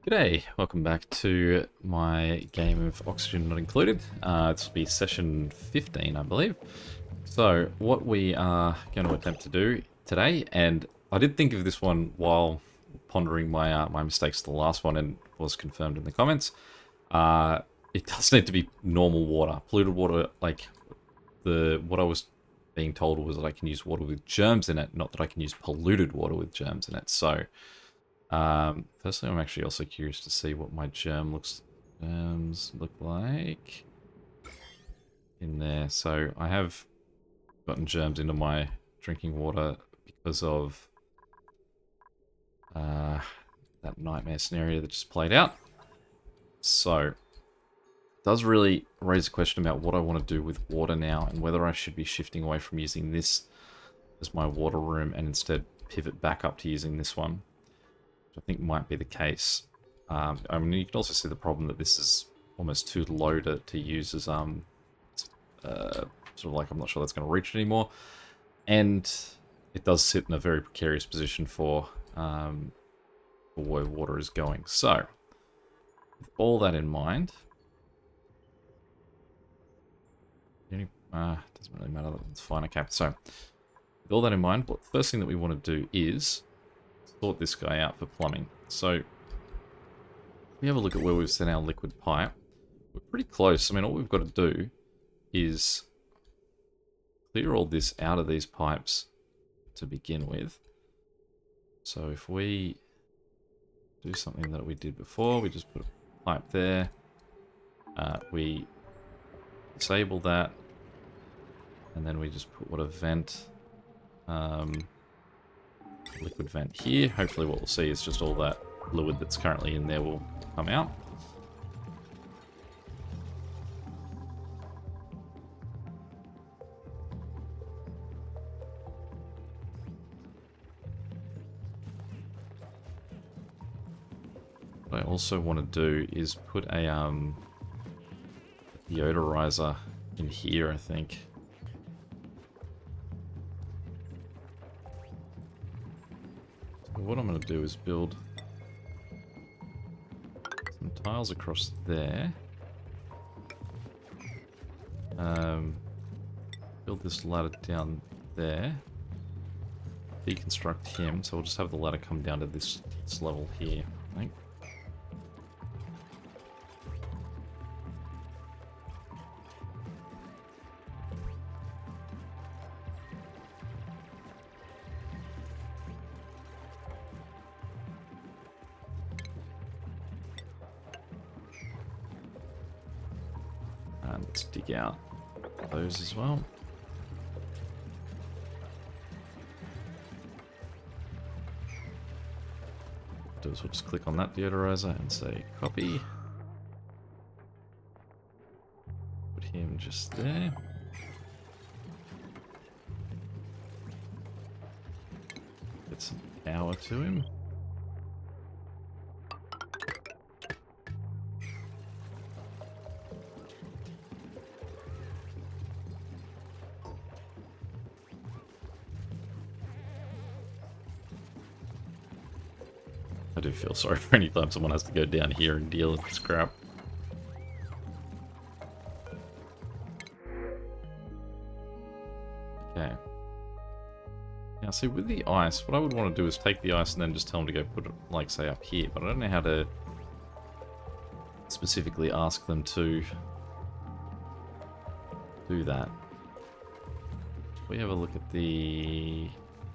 G'day, welcome back to my game of Oxygen Not Included. This will be session 15, I believe. So, what we are going to attempt to do today, and I did think of this one while pondering my mistakes to the last one, and was confirmed in the comments. It does need to be normal water. Polluted water, like, what I was being told was that I can use water with germs in it, not that I can use polluted water with germs in it. So, firstly, I'm actually also curious to see what my germs look like in there. So I have gotten germs into my drinking water because of that nightmare scenario that just played out. So it does really raise a question about what I want to do with water now and whether I should be shifting away from using this as my water room and instead pivot back up to using this one. I think might be the case. I mean, you can also see the problem that this is almost too low to use as sort of like I'm not sure that's going to reach it anymore, and it does sit in a very precarious position for where water is going. So, with all that in mind, doesn't really matter. It's fine. Okay, so with all that in mind, what the first thing that we want to do is sort this guy out for plumbing. So, if we have a look at where we've sent our liquid pipe, we're pretty close. I mean, all we've got to do is clear all this out of these pipes to begin with. So if we do something that we did before, we just put a pipe there, we disable that, and then we just put what a vent, liquid vent here. Hopefully what we'll see is just all that fluid that's currently in there will come out. What I also want to do is put a deodorizer in here, I think. So what I'm going to do is build some tiles across there. Build this ladder down there. Deconstruct him, so we'll just have the ladder come down to this level here, I think. And let's dig out those as well. Do is we'll just click on that deodorizer and say copy. Put him just there. Get some power to him. I do feel sorry for any time someone has to go down here and deal with this crap. Okay. Now, see, with the ice, what I would want to do is take the ice and then just tell them to go put it, like, say, up here. But I don't know how to specifically ask them to do that. If we have a look at the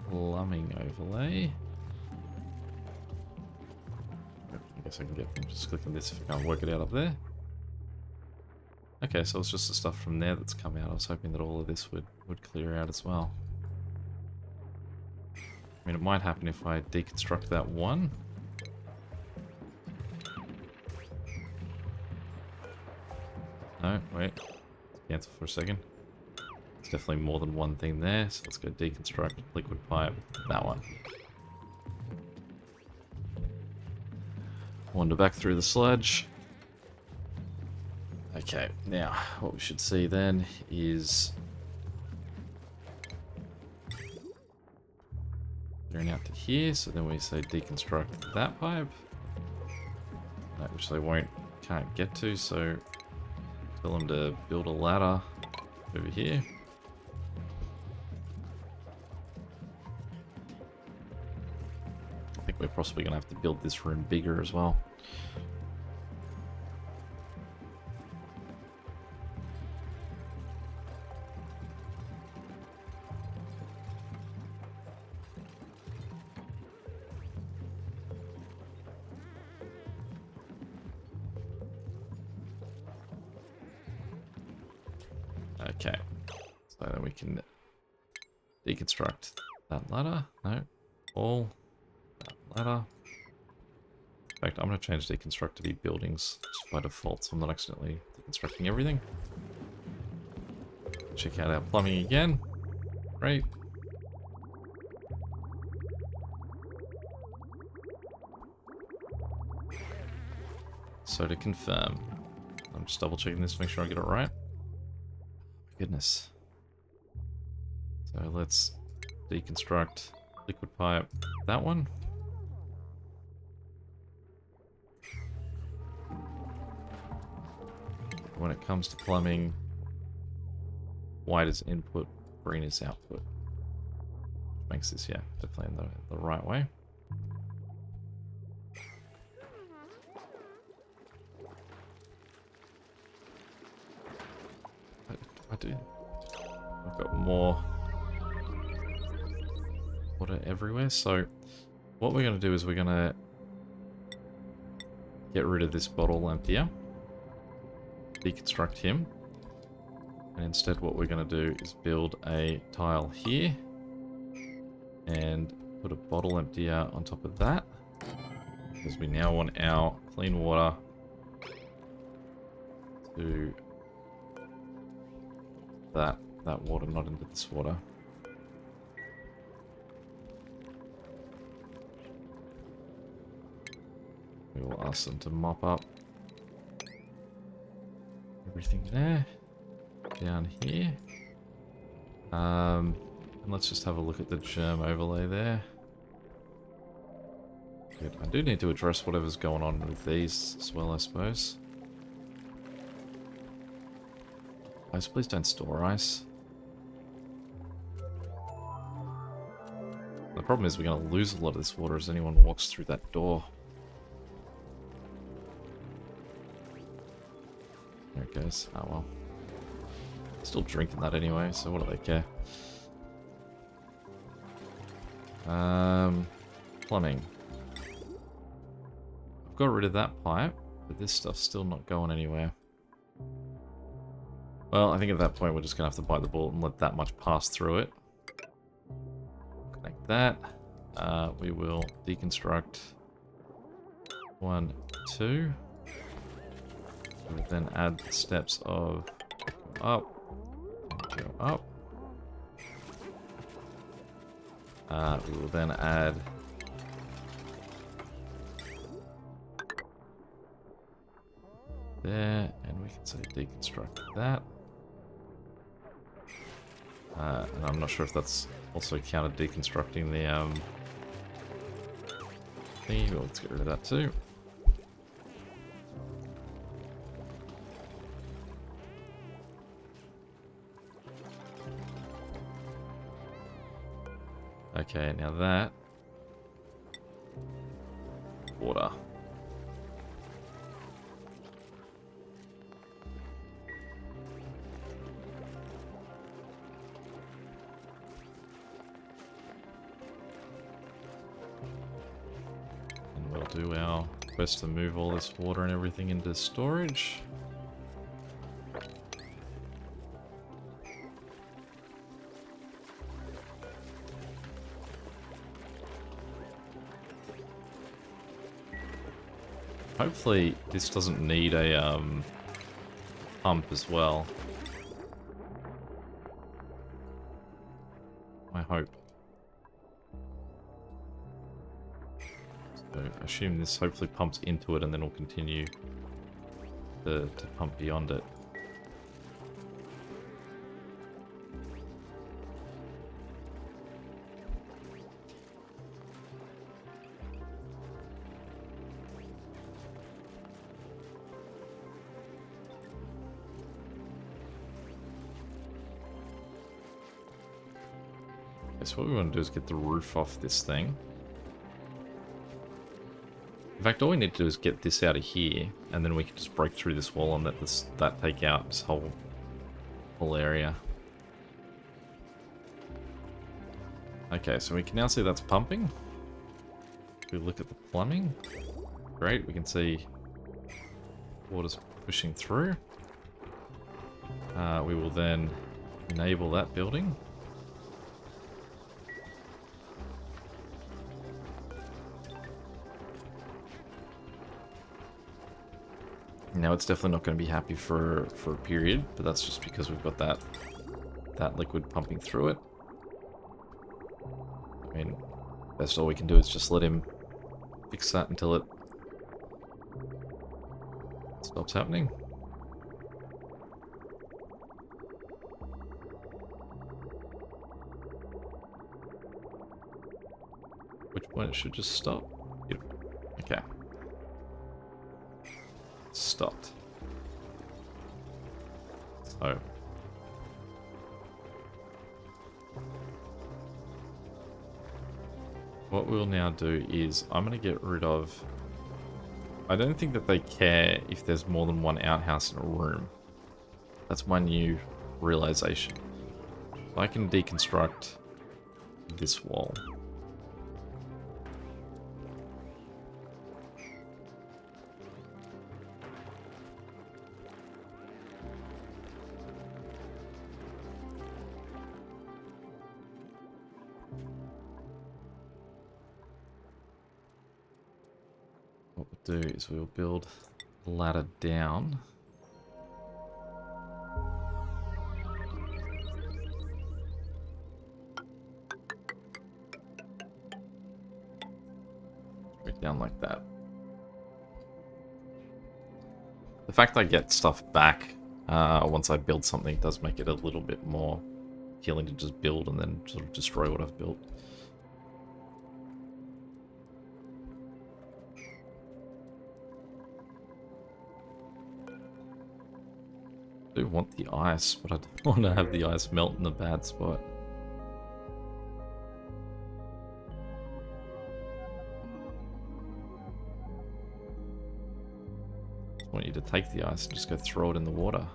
plumbing overlay. I guess I can get them just clicking this if I can't work it out up there. Okay, so it's just the stuff from there that's come out. I was hoping that all of this would clear out as well. I mean, it might happen if I deconstruct that one. No, wait. Cancel for a second. There's definitely more than one thing there, so let's go deconstruct liquid pipe. That one. Wander back through the sludge. Okay, now what we should see then is clearing out to here, so then we say deconstruct that pipe. which they can't get to, so tell them to build a ladder over here. I think we're possibly going to have to build this room bigger as well. Okay, so then we can deconstruct that ladder. No, all that ladder. In fact, I'm going to change deconstruct to be buildings just by default, so I'm not accidentally deconstructing everything. Check out our plumbing again. Great. So to confirm, I'm just double checking this to make sure I get it right. Goodness. So let's deconstruct liquid pipe, that one. When it comes to plumbing, white is input, green is output. Which makes this, yeah, definitely in the right way. I do. I've got more water everywhere. So what we're going to do is we're going to get rid of this bottle emptier, deconstruct him, and instead what we're going to do is build a tile here and put a bottle emptier on top of that, because we now want our clean water to that water, not into this water. We will ask them to mop up everything there, down here. And let's just have a look at the germ overlay there. Good. I do need to address whatever's going on with these as well, I suppose. Ice, please don't store ice. The problem is we're going to lose a lot of this water as anyone walks through that door. There it goes. Oh well. Still drinking that anyway, so what do they care? Plumbing. I've got rid of that pipe, but this stuff's still not going anywhere. Well, I think at that point we're just going to have to bite the bullet and let that much pass through it. Connect that. We will deconstruct 1, 2. We will then add the steps of go up, go up. We will then add there, and we can say deconstruct that. And I'm not sure if that's also counted deconstructing the thingy, but let's get rid of that too. Okay, now that water. And we'll do our quest to move all this water and everything into storage. Hopefully this doesn't need a pump as well. I hope. So I assume this hopefully pumps into it and then will continue to pump beyond it. So what we want to do is get the roof off this thing. In fact, all we need to do is get this out of here, and then we can just break through this wall and let that take out this whole area. Okay, so we can now see that's pumping. If we look at the plumbing, great, we can see water's pushing through. We will then enable that building. Now it's definitely not going to be happy for a period, but that's just because we've got that liquid pumping through it. I mean, best all we can do is just let him fix that until it stops happening. Which point it should just stop. Beautiful. Okay. Stopped. So what we'll now do is I'm going to get rid of... I don't think that they care if there's more than one outhouse in a room. That's my new realization. So I can deconstruct this wall. What we'll do is we'll build a ladder down. Straight down like that. The fact I get stuff back once I build something does make it a little bit more appealing to just build and then sort of destroy what I've built. I do want the ice, but I don't want to have the ice melt in a bad spot. I want you to take the ice and just go throw it in the water.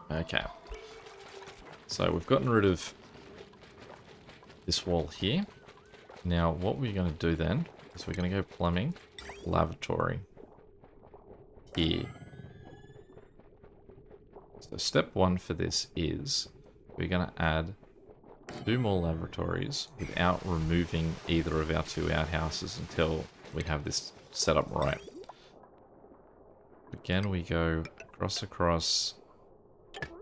Okay. So we've gotten rid of this wall here. Now what we're going to do then is we're going to go plumbing, lavatory, here. So step one for this is we're going to add 2 more lavatories without removing either of our 2 outhouses until we have this set up right. Again, we go across,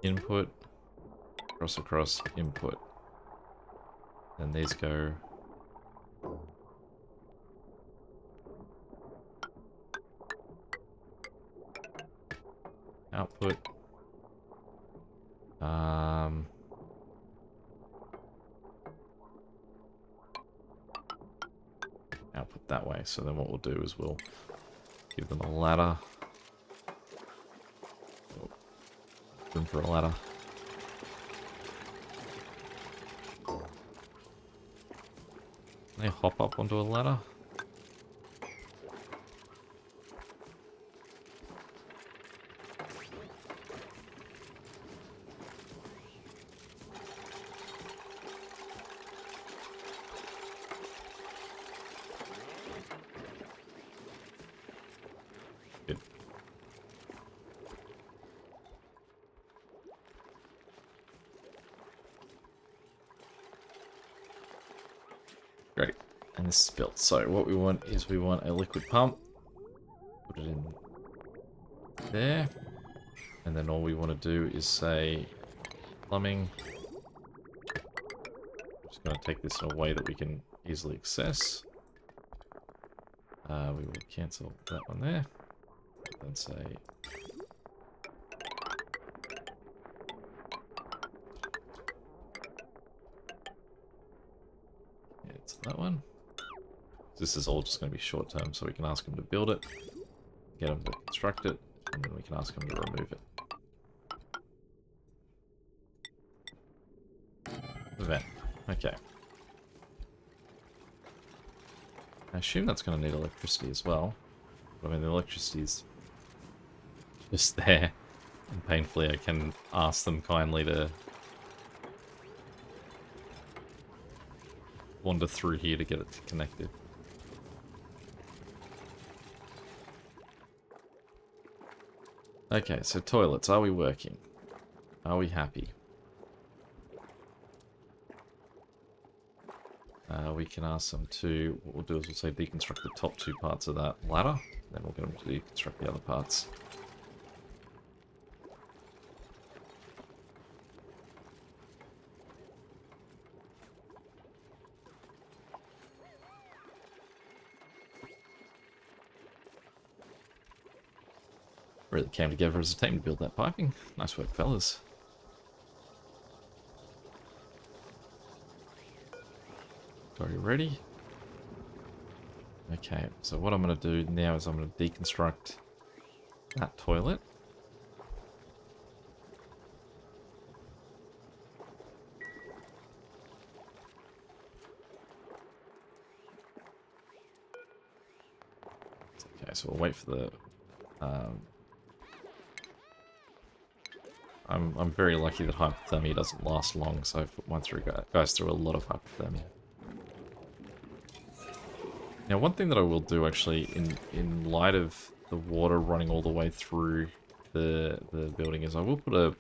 input, across, input. And these go output. Output that way. So then what we'll do is we'll give them a ladder. Oh, room for a ladder. Can they hop up onto a ladder? Good. Great. And this is built. So what we want is we want a liquid pump. Put it in there. And then all we want to do is say plumbing. I'm just going to take this in a way that we can easily access. We will cancel that one there. Then say So that one. This is all just going to be short term, so we can ask them to build it, get them to construct it, and then we can ask them to remove it. The vent. Okay. I assume that's going to need electricity as well. But I mean, the electricity's just there. And painfully, I can ask them kindly to wander through here to get it connected. Okay, so toilets, are we working? Are we happy? We can ask them to, what we'll do is we'll say deconstruct the top 2 parts of that ladder, then we'll get them to deconstruct the other parts. Really came together as a team to build that piping. Nice work, fellas. Are you ready? Okay, so what I'm going to do now is I'm going to deconstruct that toilet. Okay, so we'll wait for the... I'm very lucky that hypothermia doesn't last long, so I've put mine through guys through a lot of hypothermia. Now, one thing that I will do actually, in light of the water running all the way through the building, is I will put a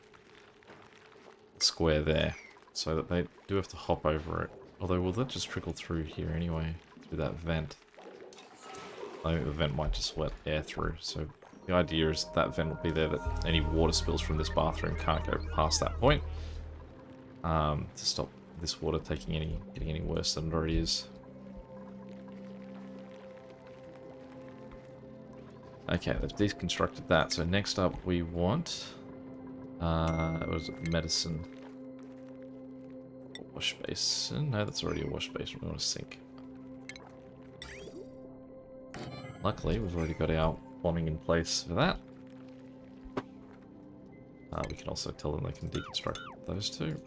square there, so that they do have to hop over it. Although, will that just trickle through here anyway, through that vent? I think the vent might just let air through, so the idea is that vent will be there, that any water spills from this bathroom can't go past that point, to stop this water getting any worse than it already is. Okay, they've deconstructed that. So next up we want, it was medicine. Wash basin. No, that's already a wash basin. We want a sink. Luckily, we've already got our plumbing in place for that. We can also tell them they can deconstruct those two.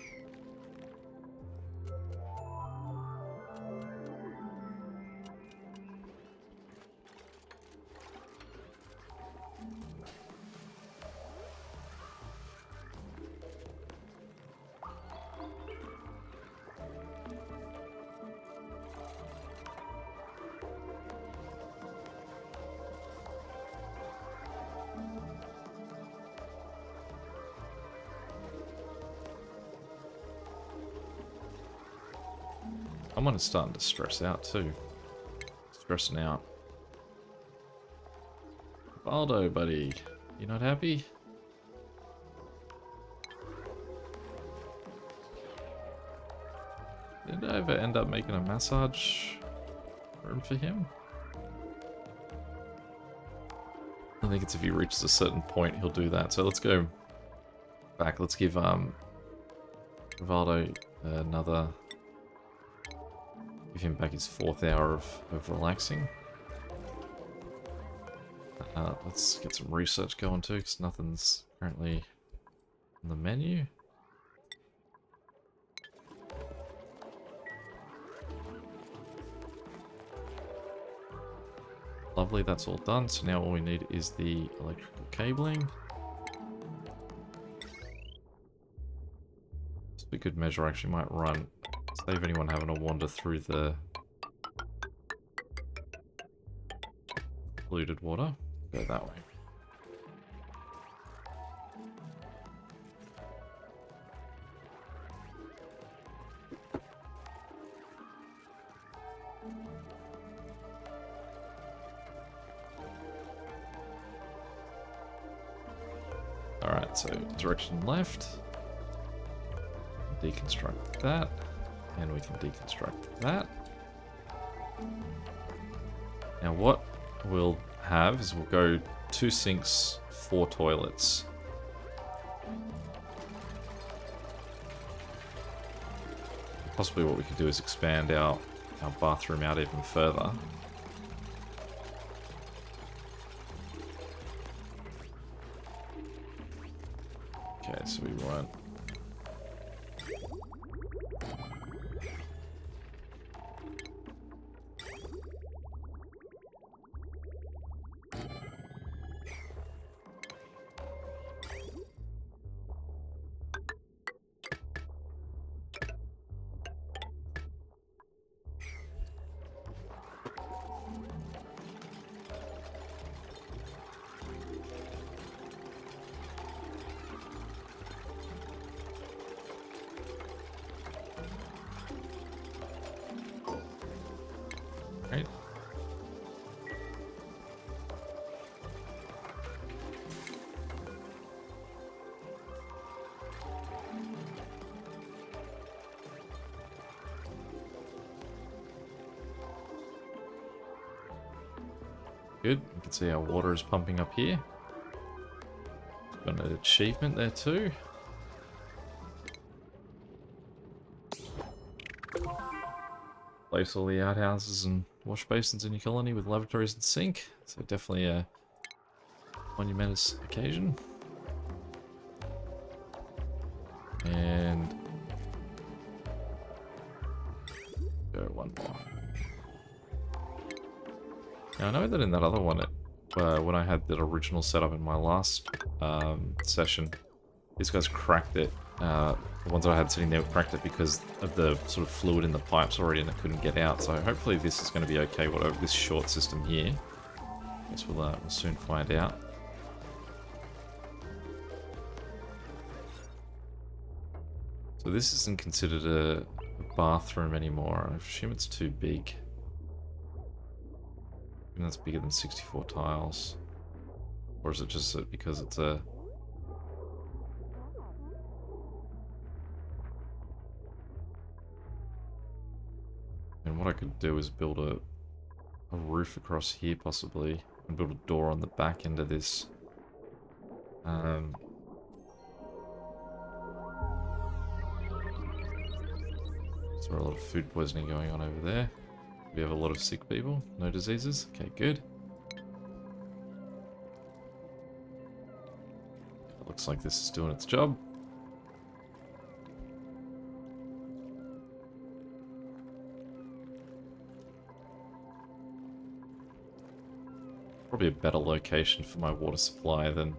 Someone is starting to stress out too. Stressing out. Baldo, buddy. You not happy? Did I ever end up making a massage room for him? I think it's if he reaches a certain point, he'll do that. So let's go back. Let's give Valdo another... Give him back his 4th hour of relaxing. Let's get some research going too, because nothing's currently on the menu. Lovely, that's all done. So now all we need is the electrical cabling. Just a good measure, actually might run. Save anyone having to wander through the polluted water. Go that way. Alright, so direction left. Deconstruct that. And we can deconstruct that. Now what we'll have is we'll go 2 sinks, 4 toilets. Possibly what we could do is expand our our bathroom out even further. Okay, so we won't. Right. Good. You can see our water is pumping up here. Got an achievement there too. Place all the outhouses and wash basins in your colony with lavatories and sink. So definitely a monumentous occasion. And go one more. Now I know that in that other one, when I had that original setup in my last session, these guys cracked it. The ones that I had sitting there cracked it because of the sort of fluid in the pipes already and it couldn't get out. So hopefully this is going to be okay, whatever this short system here. I guess we'll soon find out. So this isn't considered a bathroom anymore. I assume it's too big. And that's bigger than 64 tiles. Or is it just because it's a... And what I could do is build a roof across here possibly. And build a door on the back end of this. Is there a lot of food poisoning going on over there? We have a lot of sick people, no diseases. Okay, good. It looks like this is doing its job. Probably a better location for my water supply than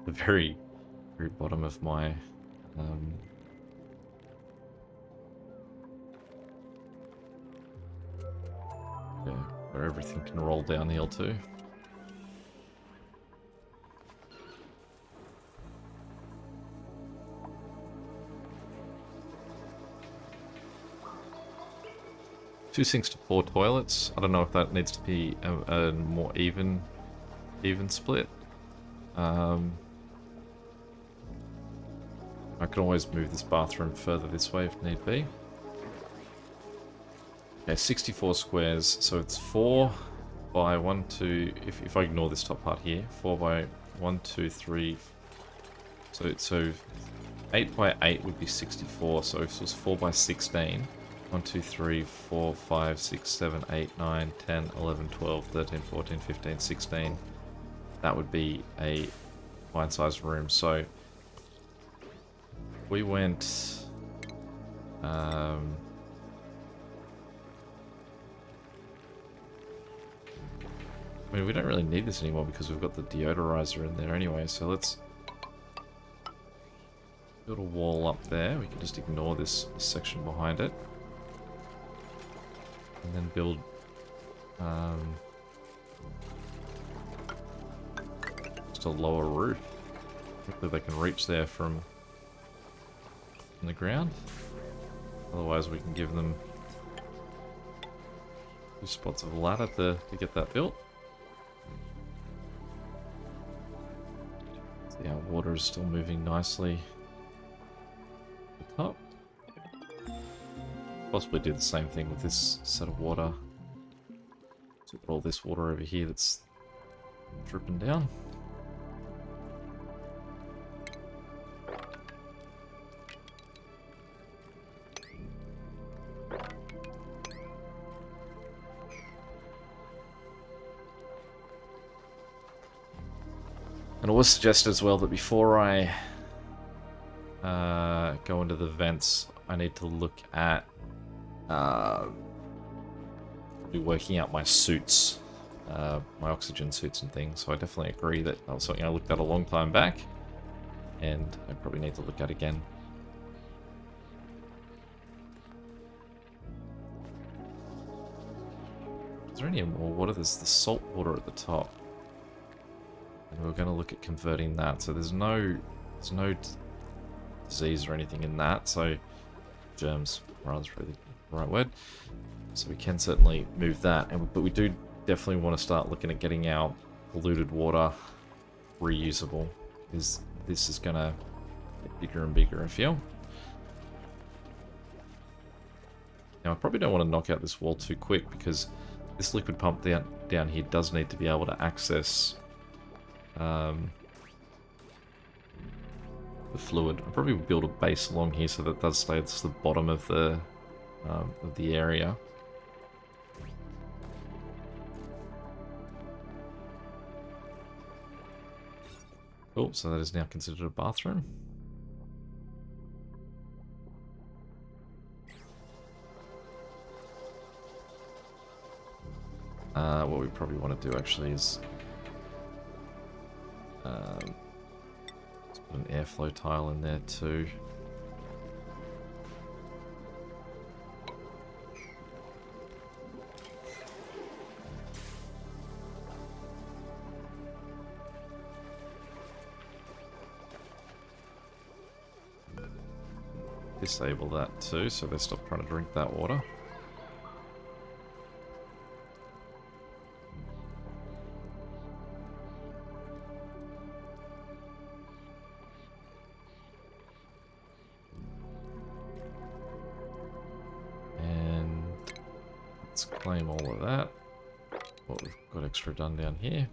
the very bottom of my yeah, where everything can roll downhill too. Two sinks to 4 toilets. I don't know if that needs to be a more even split. I can always move this bathroom further this way if need be. Okay, 64 squares, so it's 4 by 1, 2, if I ignore this top part here, 4 by 1, 2, 3, so 8 by 8 would be 64, so if it was 4 by 16, 1, 2, 3, 4, 5, 6, 7, 8, 9, 10, 11, 12, 13, 14, 15, 16, that would be a fine-sized room, so we went, I mean, we don't really need this anymore because we've got the deodorizer in there anyway, so let's build a wall up there. We can just ignore this section behind it. And then build just a lower roof. Hopefully they can reach there from the ground. Otherwise we can give them 2 spots of ladder to get that built. See how water is still moving nicely to the top. Possibly do the same thing with this set of water. So put all this water over here that's dripping down. And it was suggested as well that before I go into the vents, I need to look at probably working out my suits, my oxygen suits and things. So I definitely agree that was something I looked at a long time back, and I probably need to look at again. Is there any more water? There's the salt water at the top. And we're going to look at converting that. So there's no disease or anything in that. So germs, rather, is really the right word. So we can certainly move that. But we do definitely want to start looking at getting our polluted water reusable. Because this is going to get bigger and bigger, I feel. Now I probably don't want to knock out this wall too quick, because this liquid pump down here does need to be able to access the fluid. I'll probably build a base along here so that does stay at the bottom of the area. Cool, so that is now considered a bathroom. What we probably want to do actually is let's put an airflow tile in there too. Disable that too, so they stop trying to drink that water. And let's claim all of that. What we've got extra done down here.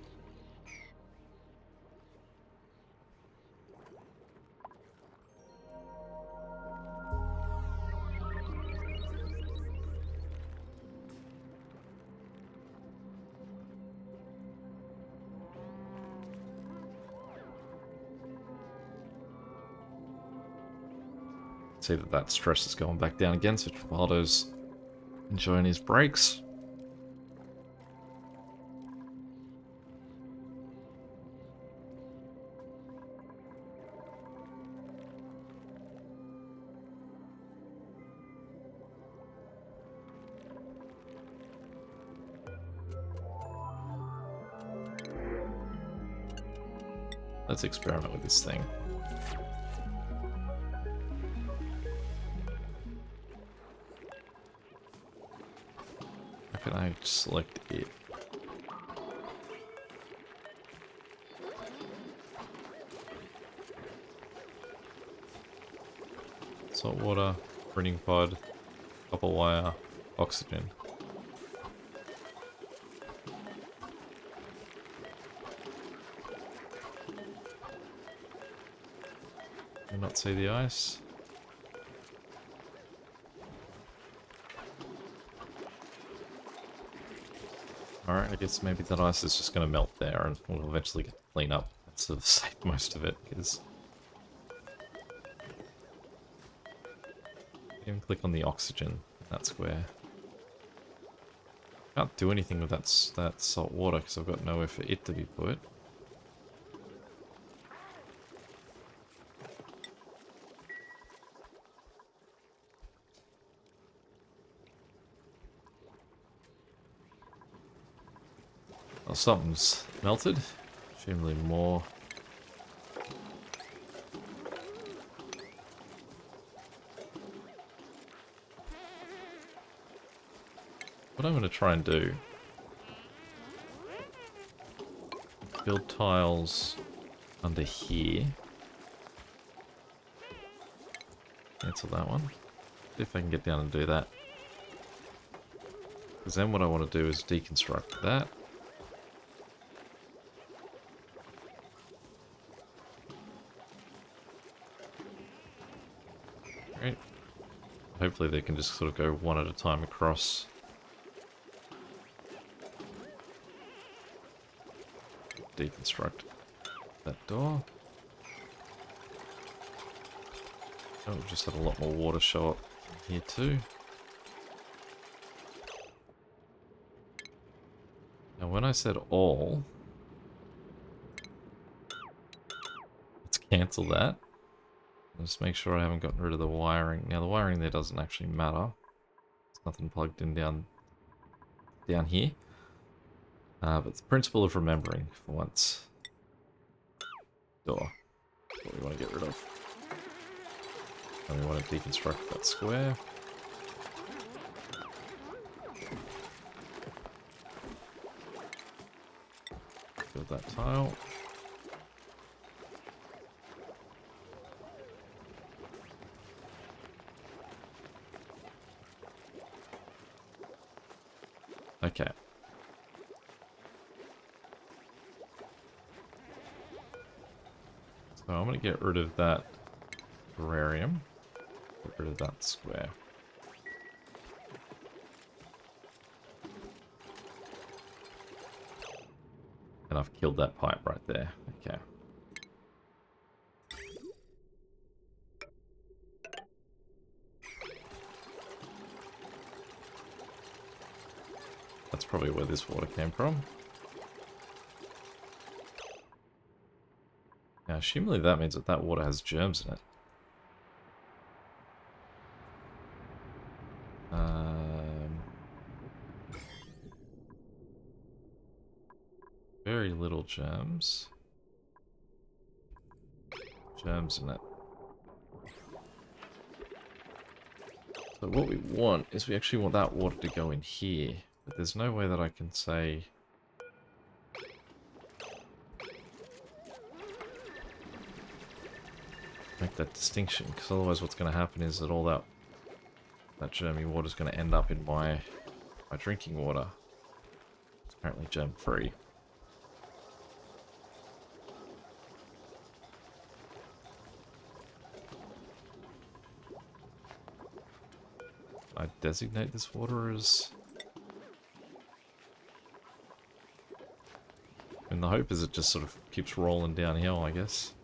See that stress is going back down again, so Trapaldo's enjoying his breaks. Let's experiment with this thing. How can I select it? Salt water, printing pod, copper wire, oxygen. Do not see the ice. Alright, I guess maybe that ice is just going to melt there and we'll eventually get clean up and sort of save most of it, because you can click on the oxygen in that square. Can't do anything with that salt water because I've got nowhere for it to be put. Well, something's melted. Presumably more. What I'm going to try and do, build tiles under here. Cancel that one. See if I can get down and do that. Because then what I want to do is deconstruct that. Right. Hopefully they can just sort of go one at a time across. Deconstruct that door. Oh, we've just had a lot more water show up here too. Now when I said all, let's cancel that. Just make sure I haven't gotten rid of the wiring. Now the wiring there doesn't actually matter. There's nothing plugged in down here. But the principle of remembering for once. Door. That's what we want to get rid of. And we want to deconstruct that square. Build that tile. Okay. So I'm going to get rid of that terrarium. Get rid of that square. And I've killed that pipe right there. Okay. That's probably where this water came from. Now, assumably that means that that water has germs in it. Very little germs. Germs in it. So what we want is we actually want that water to go in here. But there's no way that I can say... make that distinction, because otherwise what's going to happen is that all that germy water is going to end up in my drinking water. It's apparently germ free. I designate this water as... and the hope is it just sort of keeps rolling downhill, I guess.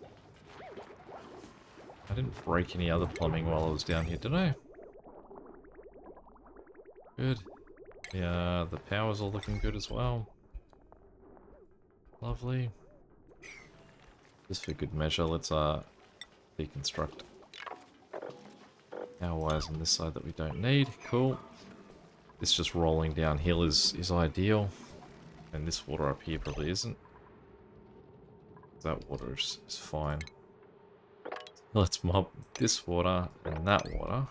I didn't break any other plumbing while I was down here, did I? Good. Yeah, the power's all looking good as well. Lovely. Just for good measure, let's deconstruct our wires on this side that we don't need. Cool. This just rolling downhill is ideal. And this water up here probably isn't. That water is fine. Let's mob this water and that water.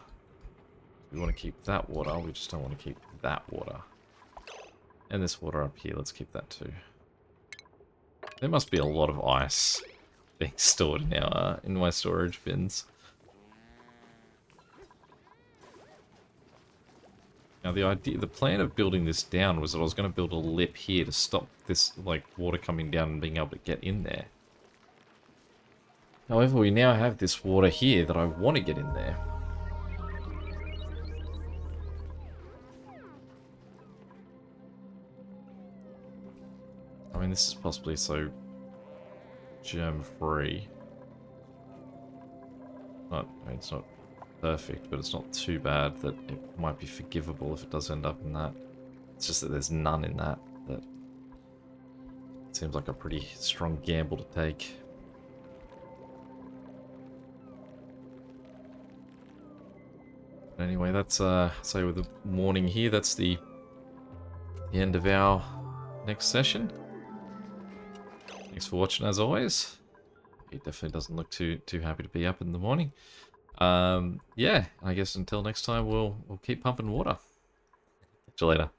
We want to keep that water, we just don't want to keep that water. And this water up here, let's keep that too. There must be a lot of ice being stored in my storage bins. Now the plan of building this down was that I was going to build a lip here to stop this like water coming down and being able to get in there. However, we now have this water here that I want to get in there. I mean, this is possibly so germ-free. I mean, it's not perfect, but it's not too bad that it might be forgivable if it does end up in that. It's just that there's none in that. That seems like a pretty strong gamble to take. Anyway, that's say with the morning here, that's the end of our next session. Thanks for watching as always. He definitely doesn't look too happy to be up in the morning. Yeah, I guess until next time we'll keep pumping water. Catch you later.